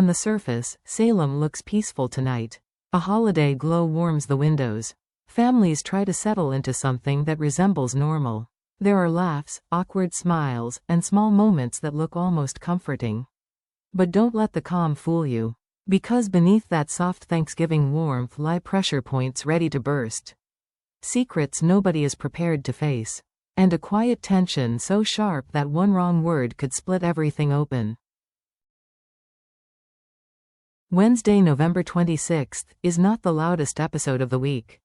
On the surface, Salem looks peaceful tonight. A holiday glow warms the windows. Families try to settle into something that resembles normal. There are laughs, awkward smiles, and small moments that look almost comforting. But don't let the calm fool you. Because beneath that soft Thanksgiving warmth lie pressure points ready to burst. Secrets nobody is prepared to face. And a quiet tension so sharp that one wrong word could split everything open. Wednesday, November 26th, is not the loudest episode of the week.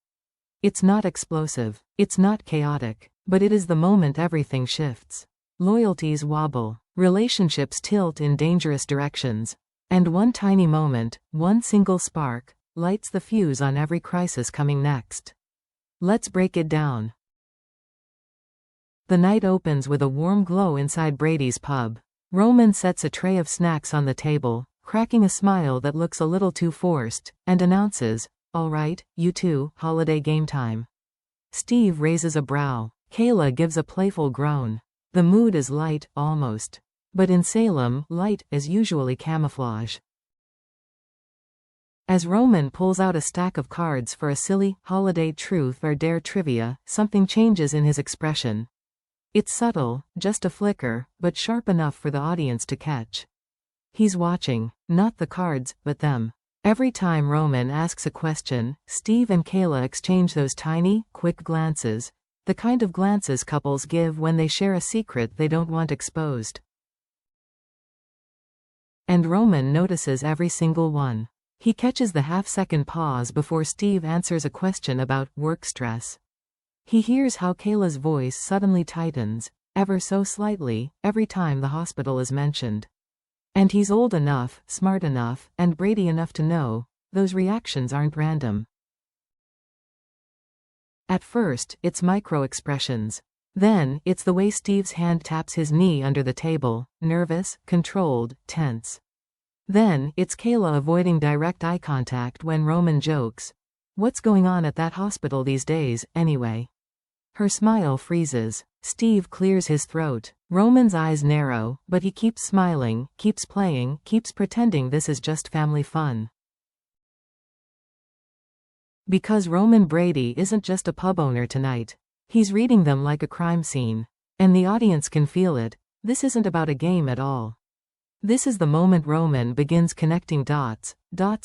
It's not explosive. It's not chaotic. But it is the moment everything shifts. Loyalties wobble. Relationships tilt in dangerous directions. And one tiny moment, one single spark, lights the fuse on every crisis coming next. Let's break it down. The night opens with a warm glow inside Brady's pub. Roman sets a tray of snacks on the table, cracking a smile that looks a little too forced, and announces, "All right, you two, holiday game time." Steve raises a brow. Kayla gives a playful groan. The mood is light, almost. But in Salem, light is usually camouflage. As Roman pulls out a stack of cards for a silly, holiday truth or dare trivia, something changes in his expression. It's subtle, just a flicker, but sharp enough for the audience to catch. He's watching, not the cards, but them. Every time Roman asks a question, Steve and Kayla exchange those tiny, quick glances, the kind of glances couples give when they share a secret they don't want exposed. And Roman notices every single one. He catches the half-second pause before Steve answers a question about work stress. He hears how Kayla's voice suddenly tightens, ever so slightly, every time the hospital is mentioned. And he's old enough, smart enough, and Brady enough to know, those reactions aren't random. At first, it's micro-expressions. Then, it's the way Steve's hand taps his knee under the table, nervous, controlled, tense. Then, it's Kayla avoiding direct eye contact when Roman jokes, "What's going on at that hospital these days, anyway?" Her smile freezes. Steve clears his throat. Roman's eyes narrow, but he keeps smiling, keeps playing, keeps pretending this is just family fun. Because Roman Brady isn't just a pub owner tonight. He's reading them like a crime scene. And the audience can feel it. This isn't about a game at all. This is the moment Roman begins connecting dots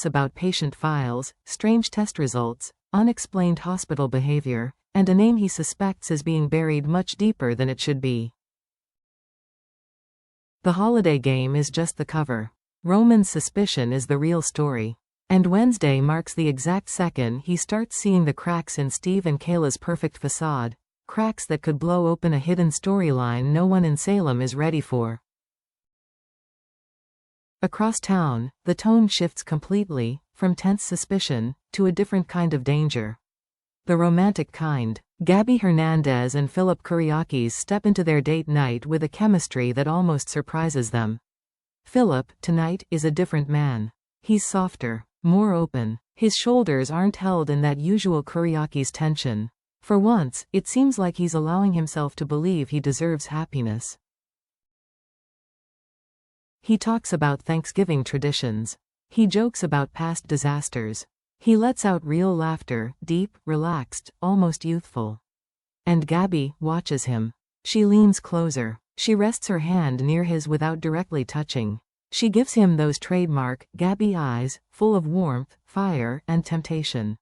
about patient files, strange test results, unexplained hospital behavior, and a name he suspects is being buried much deeper than it should be. The holiday game is just the cover. Roman's suspicion is the real story. And Wednesday marks the exact second he starts seeing the cracks in Steve and Kayla's perfect facade, cracks that could blow open a hidden storyline no one in Salem is ready for. Across town, the tone shifts completely, from tense suspicion, to a different kind of danger. The romantic kind. Gabby Hernandez and Philip Kuriakis step into their date night with a chemistry that almost surprises them. Philip, tonight, is a different man. He's softer, more open. His shoulders aren't held in that usual Kuriakis tension. For once, it seems like he's allowing himself to believe he deserves happiness. He talks about Thanksgiving traditions. He jokes about past disasters. He lets out real laughter, deep, relaxed, almost youthful. And Gabby watches him. She leans closer. She rests her hand near his without directly touching. She gives him those trademark, Gabby eyes, full of warmth, fire, and temptation.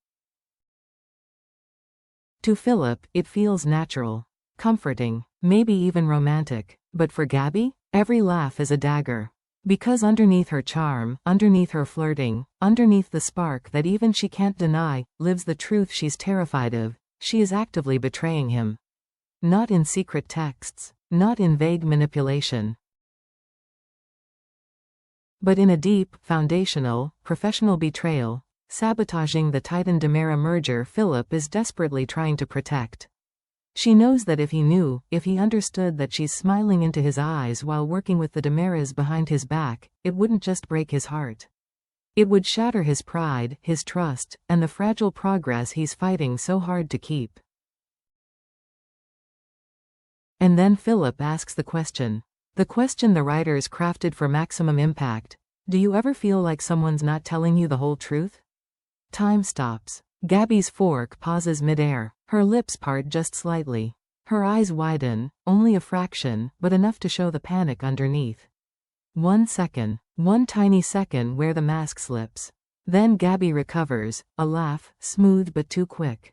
To Philip, it feels natural, comforting, maybe even romantic. But for Gabby, every laugh is a dagger. Because underneath her charm, underneath her flirting, underneath the spark that even she can't deny, lives the truth she's terrified of. She is actively betraying him. Not in secret texts, not in vague manipulation, but in a deep, foundational, professional betrayal, sabotaging the Titan-Demera merger Philip is desperately trying to protect. She knows that if he knew, if he understood that she's smiling into his eyes while working with the Demeras behind his back, it wouldn't just break his heart. It would shatter his pride, his trust, and the fragile progress he's fighting so hard to keep. And then Philip asks the question. The question the writers crafted for maximum impact. Do you ever feel like someone's not telling you the whole truth? Time stops. Gabby's fork pauses midair. Her lips part just slightly. Her eyes widen, only a fraction, but enough to show the panic underneath. 1 second. One tiny second where the mask slips. Then Gabby recovers, a laugh, smooth but too quick.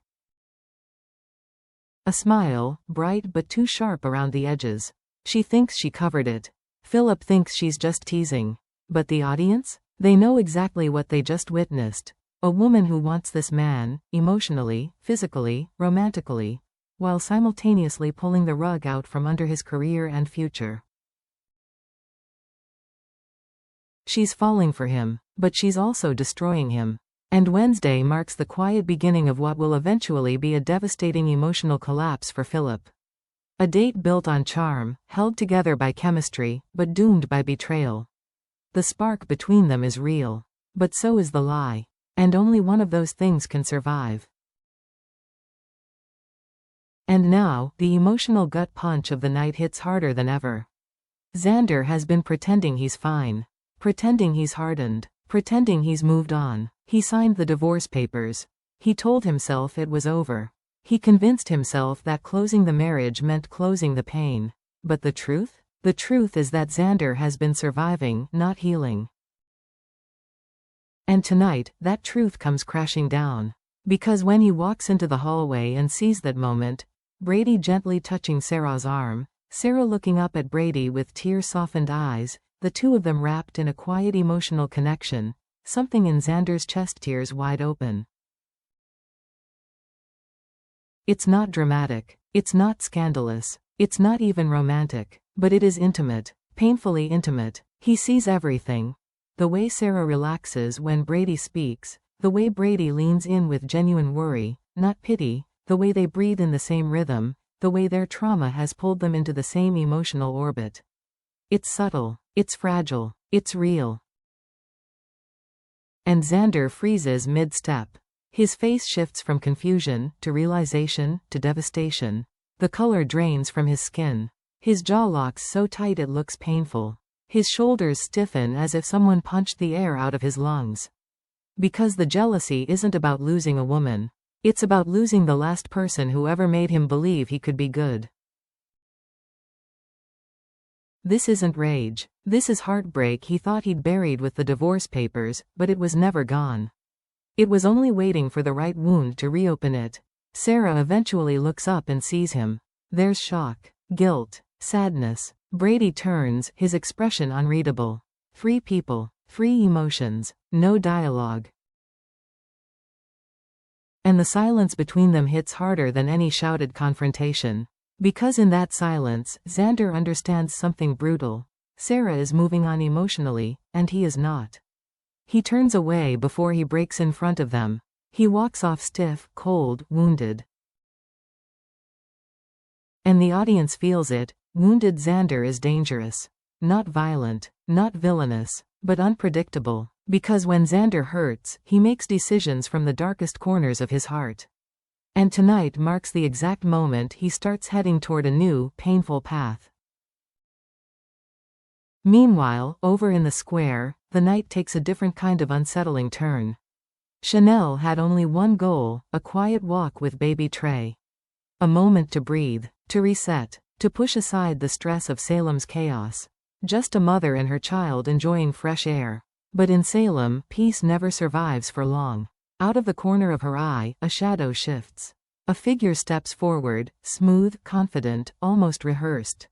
A smile, bright but too sharp around the edges. She thinks she covered it. Philip thinks she's just teasing. But the audience? They know exactly what they just witnessed. A woman who wants this man, emotionally, physically, romantically, while simultaneously pulling the rug out from under his career and future. She's falling for him, but she's also destroying him. And Wednesday marks the quiet beginning of what will eventually be a devastating emotional collapse for Philip. A date built on charm, held together by chemistry, but doomed by betrayal. The spark between them is real. But so is the lie. And only one of those things can survive. And now, the emotional gut punch of the night hits harder than ever. Xander has been pretending he's fine. Pretending he's hardened. Pretending he's moved on. He signed the divorce papers. He told himself it was over. He convinced himself that closing the marriage meant closing the pain. But the truth? The truth is that Xander has been surviving, not healing. And tonight, that truth comes crashing down. Because when he walks into the hallway and sees that moment, Brady gently touching Sarah's arm, Sarah looking up at Brady with tear-softened eyes, the two of them wrapped in a quiet emotional connection, something in Xander's chest tears wide open. It's not dramatic. It's not scandalous. It's not even romantic. But it is intimate. Painfully intimate. He sees everything. The way Sarah relaxes when Brady speaks, the way Brady leans in with genuine worry, not pity, the way they breathe in the same rhythm, the way their trauma has pulled them into the same emotional orbit. It's subtle. It's fragile. It's real. And Xander freezes mid-step. His face shifts from confusion, to realization, to devastation. The color drains from his skin. His jaw locks so tight it looks painful. His shoulders stiffen as if someone punched the air out of his lungs. Because the jealousy isn't about losing a woman. It's about losing the last person who ever made him believe he could be good. This isn't rage. This is heartbreak he thought he'd buried with the divorce papers, but it was never gone. It was only waiting for the right wound to reopen it. Sarah eventually looks up and sees him. There's shock, guilt, sadness. Brady turns, his expression unreadable. 3 people, 3 emotions, no dialogue. And the silence between them hits harder than any shouted confrontation. Because in that silence, Xander understands something brutal. Sarah is moving on emotionally, and he is not. He turns away before he breaks in front of them. He walks off stiff, cold, wounded. And the audience feels it. Wounded Xander is dangerous. Not violent, not villainous, but unpredictable. Because when Xander hurts, he makes decisions from the darkest corners of his heart. And tonight marks the exact moment he starts heading toward a new, painful path. Meanwhile, over in the square, the night takes a different kind of unsettling turn. Chanel had only one goal, a quiet walk with baby Trey. A moment to breathe, to reset, to push aside the stress of Salem's chaos. Just a mother and her child enjoying fresh air. But in Salem, peace never survives for long. Out of the corner of her eye, a shadow shifts. A figure steps forward, smooth, confident, almost rehearsed.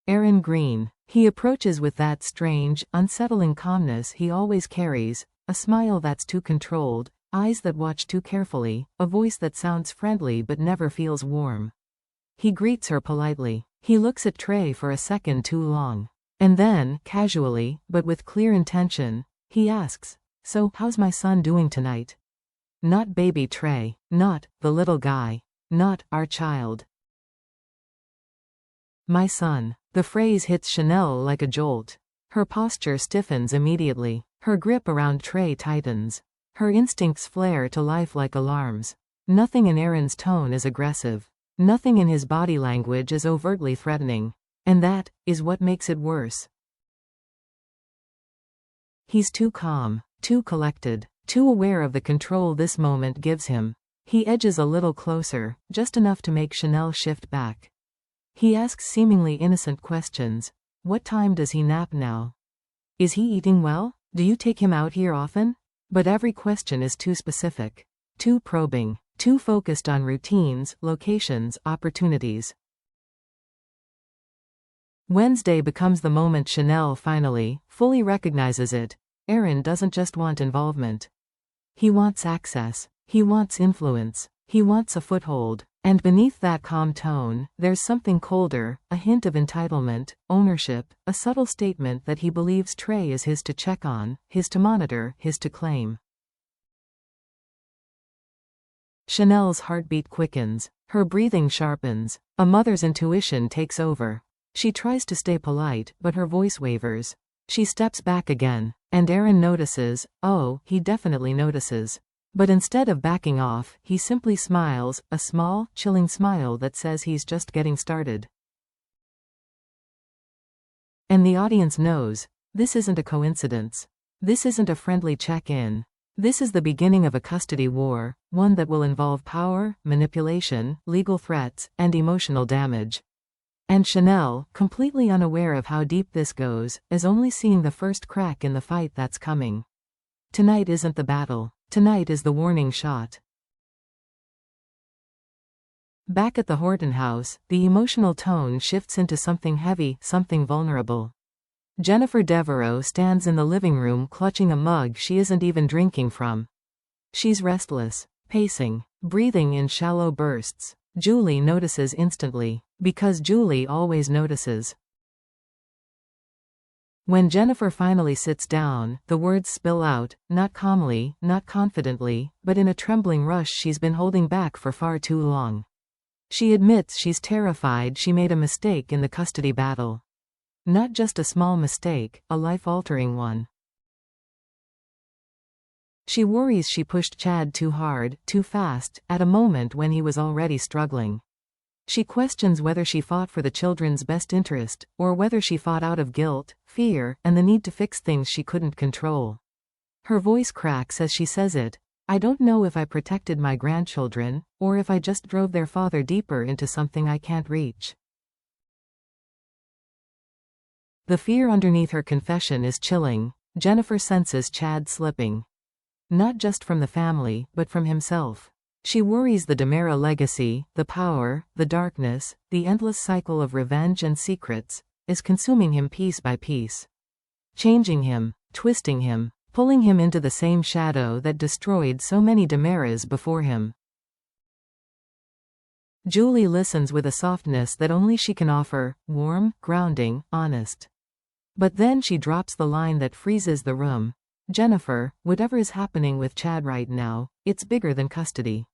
Aaron Green. He approaches with that strange, unsettling calmness he always carries, a smile that's too controlled, eyes that watch too carefully, a voice that sounds friendly but never feels warm. He greets her politely. He looks at Trey for a second too long. And then, casually, but with clear intention, he asks, "So, how's my son doing tonight?" Not baby Trey. Not the little guy. Not our child. My son. The phrase hits Chanel like a jolt. Her posture stiffens immediately. Her grip around Trey tightens. Her instincts flare to life like alarms. Nothing in Aaron's tone is aggressive. Nothing in his body language is overtly threatening. And that is what makes it worse. He's too calm, too collected, too aware of the control this moment gives him. He edges a little closer, just enough to make Chanel shift back. He asks seemingly innocent questions. What time does he nap now? Is he eating well? Do you take him out here often? But every question is too specific, too probing, too focused on routines, locations, opportunities. Wednesday becomes the moment Chanel finally, fully recognizes it. Aaron doesn't just want involvement. He wants access. He wants influence. He wants a foothold. And beneath that calm tone, there's something colder, a hint of entitlement, ownership, a subtle statement that he believes Trey is his to check on, his to monitor, his to claim. Chanel's heartbeat quickens. Her breathing sharpens. A mother's intuition takes over. She tries to stay polite, but her voice wavers. She steps back again, and Aaron notices. Oh, he definitely notices. But instead of backing off, he simply smiles, a small, chilling smile that says he's just getting started. And the audience knows, this isn't a coincidence. This isn't a friendly check-in. This is the beginning of a custody war, one that will involve power, manipulation, legal threats, and emotional damage. And Chanel, completely unaware of how deep this goes, is only seeing the first crack in the fight that's coming. Tonight isn't the battle. Tonight is the warning shot. Back at the Horton house, the emotional tone shifts into something heavy, something vulnerable. Jennifer Devereaux stands in the living room clutching a mug she isn't even drinking from. She's restless, pacing, breathing in shallow bursts. Julie notices instantly, because Julie always notices. When Jennifer finally sits down, the words spill out, not calmly, not confidently, but in a trembling rush she's been holding back for far too long. She admits she's terrified she made a mistake in the custody battle. Not just a small mistake, a life-altering one. She worries she pushed Chad too hard, too fast, at a moment when he was already struggling. She questions whether she fought for the children's best interest, or whether she fought out of guilt, fear, and the need to fix things she couldn't control. Her voice cracks as she says it. I don't know if I protected my grandchildren, or if I just drove their father deeper into something I can't reach. The fear underneath her confession is chilling. Jennifer senses Chad slipping. Not just from the family, but from himself. She worries the DiMera legacy, the power, the darkness, the endless cycle of revenge and secrets, is consuming him piece by piece. Changing him, twisting him, pulling him into the same shadow that destroyed so many DiMeras before him. Julie listens with a softness that only she can offer, warm, grounding, honest. But then she drops the line that freezes the room. Jennifer, whatever is happening with Chad right now, it's bigger than custody.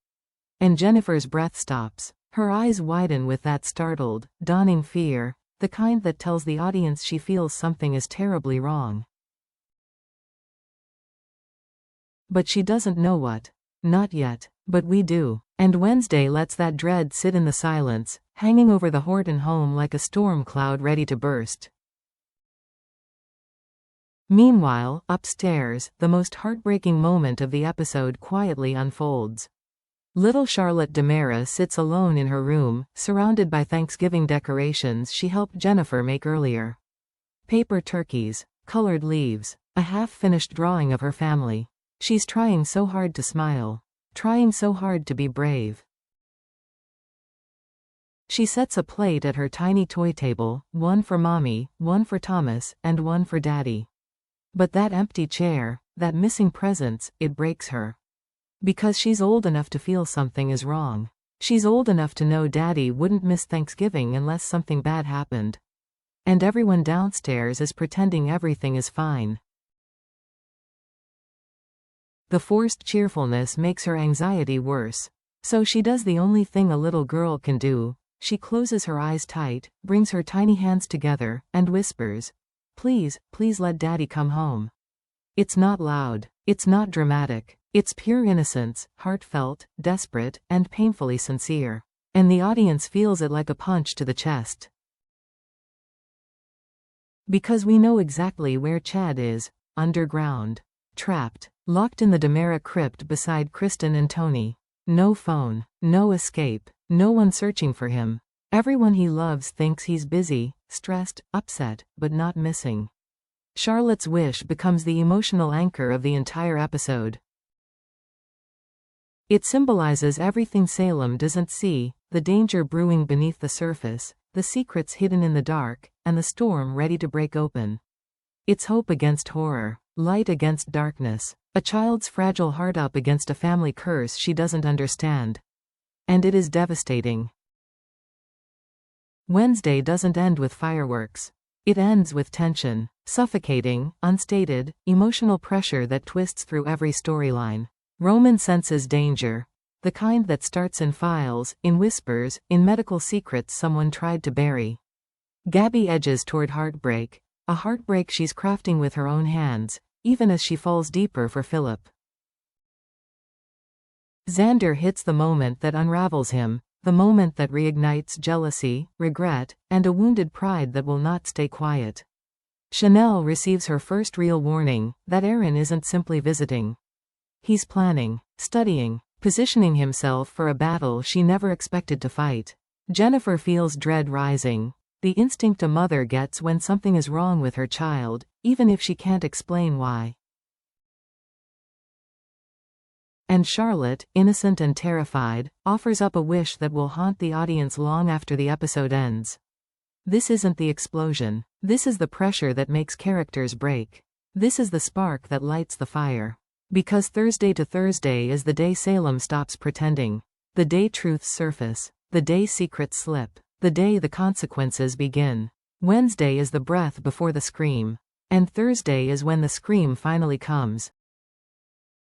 And Jennifer's breath stops. Her eyes widen with that startled, dawning fear, the kind that tells the audience she feels something is terribly wrong. But she doesn't know what. Not yet. But we do. And Wednesday lets that dread sit in the silence, hanging over the Horton home like a storm cloud ready to burst. Meanwhile, upstairs, the most heartbreaking moment of the episode quietly unfolds. Little Charlotte DiMera sits alone in her room, surrounded by Thanksgiving decorations she helped Jennifer make earlier. Paper turkeys, colored leaves, a half-finished drawing of her family. She's trying so hard to smile. Trying so hard to be brave. She sets a plate at her tiny toy table, one for Mommy, one for Thomas, and one for Daddy. But that empty chair, that missing presence, it breaks her. Because she's old enough to feel something is wrong. She's old enough to know Daddy wouldn't miss Thanksgiving unless something bad happened. And everyone downstairs is pretending everything is fine. The forced cheerfulness makes her anxiety worse. So she does the only thing a little girl can do. She closes her eyes tight, brings her tiny hands together, and whispers, "Please, please let Daddy come home." It's not loud. It's not dramatic. It's pure innocence, heartfelt, desperate, and painfully sincere. And the audience feels it like a punch to the chest. Because we know exactly where Chad is. underground. Trapped. Locked in the Demera crypt beside Kristen and Tony. No phone. No escape. No one searching for him. Everyone he loves thinks he's busy, stressed, upset, but not missing. Charlotte's wish becomes the emotional anchor of the entire episode. It symbolizes everything Salem doesn't see, the danger brewing beneath the surface, the secrets hidden in the dark, and the storm ready to break open. It's hope against horror, light against darkness, a child's fragile heart up against a family curse she doesn't understand. And it is devastating. Wednesday doesn't end with fireworks. It ends with tension, suffocating, unstated, emotional pressure that twists through every storyline. Roman senses danger. The kind that starts in files, in whispers, in medical secrets someone tried to bury. Gabby edges toward heartbreak, a heartbreak she's crafting with her own hands, even as she falls deeper for Philip. Xander hits the moment that unravels him, the moment that reignites jealousy, regret, and a wounded pride that will not stay quiet. Chanel receives her first real warning that Aaron isn't simply visiting. He's planning, studying, positioning himself for a battle she never expected to fight. Jennifer feels dread rising, the instinct a mother gets when something is wrong with her child, even if she can't explain why. And Charlotte, innocent and terrified, offers up a wish that will haunt the audience long after the episode ends. This isn't the explosion. This is the pressure that makes characters break. This is the spark that lights the fire. Because Thursday to Thursday is the day Salem stops pretending. The day truths surface. The day secrets slip. The day the consequences begin. Wednesday is the breath before the scream. And Thursday is when the scream finally comes.